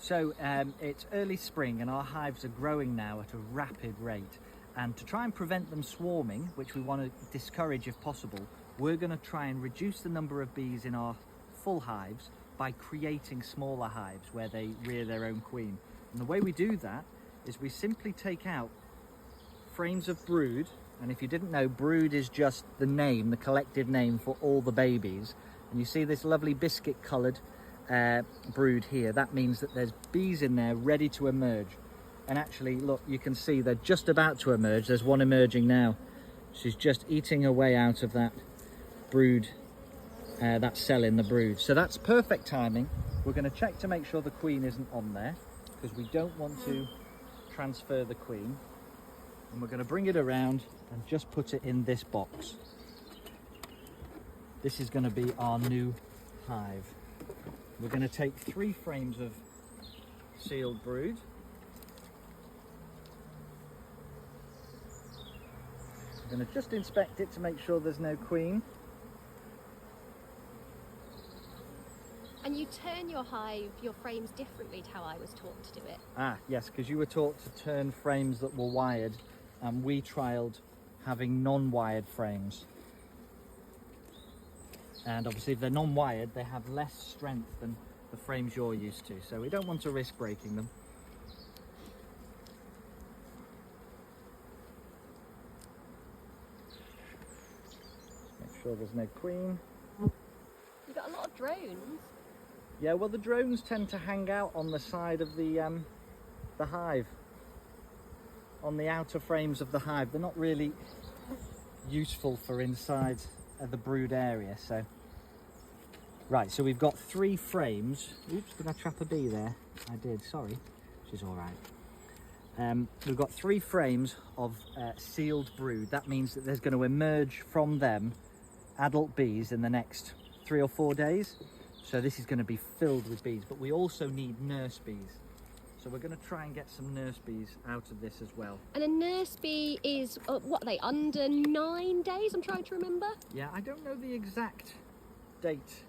So it's early spring and our hives are growing now at a rapid rate. And to try and prevent them swarming, which we want to discourage if possible, we're going to try and reduce the number of bees in our full hives by creating smaller hives where they rear their own queen. And the way we do that is we simply take out frames of brood. And if you didn't know, brood is just the name, the collective name for all the babies. And you see this lovely biscuit coloured brood here. That means that there's bees in there ready to emerge. And actually, look, you can see they're just about to emerge. There's one emerging now. She's just eating her way out of that brood, that cell in the brood. So that's perfect timing. We're going to check to make sure the queen isn't on there, because we don't want to transfer the queen. And we're going to bring it around and just put it in this box. This is going to be our new hive. We're going to take 3 frames of sealed brood. I'm going to just inspect it to make sure there's no queen. And you turn your hive, your frames differently to how I was taught to do it. Ah, yes, because you were taught to turn frames that were wired, and we trialled having non-wired frames. And obviously if they're non-wired, they have less strength than the frames you're used to, so we don't want to risk breaking them. Make sure there's no queen. You've got a lot of drones. Yeah, well, the drones tend to hang out on the side of the hive, on the outer frames of the hive. They're not really useful for inside the brood area. So right, so we've got 3 frames. Oops, did I trap a bee there? I did, sorry. She's all right. We've got 3 frames of sealed brood. That means that there's going to emerge from them adult bees in the next 3 or 4 days. So this is going to be filled with bees, but we also need nurse bees. So we're going to try and get some nurse bees out of this as well. And a nurse bee is, what are they, under 9 days? I'm trying to remember. Yeah, I don't know the exact date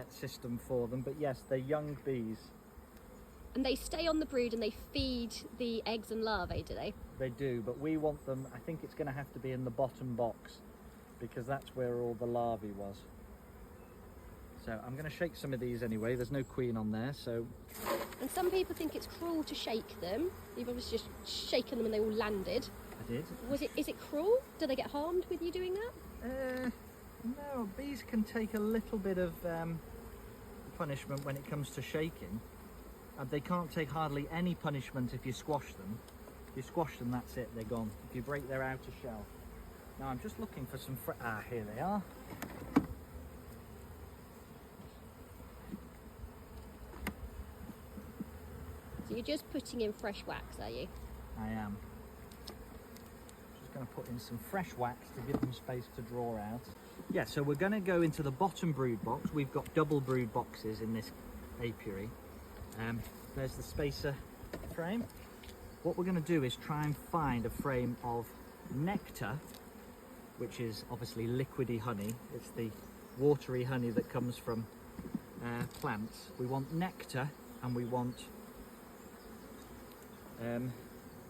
system for them, but yes, they're young bees. And they stay on the brood and they feed the eggs and larvae, do they? They do, but we want them, I think it's going to have to be in the bottom box, because that's where all the larvae was. So I'm going to shake some of these anyway. There's no queen on there, so... And some people think it's cruel to shake them. You've obviously just shaken them and they all landed. I did. Is it cruel? Do they get harmed with you doing that? No, bees can take a little bit of punishment when it comes to shaking. They can't take hardly any punishment if you squash them. If you squash them, that's it, they're gone. If you break their outer shell. Now I'm just looking for some here they are. So you're just putting in fresh wax, are you? I am. Just going to put in some fresh wax to give them space to draw out. Yeah, so we're going to go into the bottom brood box. We've got double brood boxes in this apiary. There's the spacer frame. What we're going to do is try and find a frame of nectar, which is obviously liquidy honey. It's the watery honey that comes from plants. We want nectar and we want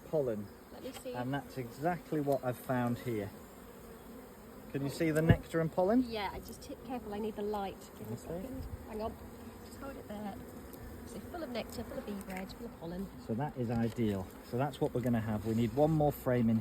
pollen. Let me see. And that's exactly what I've found here. Can you see the nectar and pollen? Yeah, just careful, I need the light. Give me a Okay. second. Hang on. Just hold it there. So full of nectar, full of bee bread, full of pollen. So that is ideal. So that's what we're going to have. We need one more frame in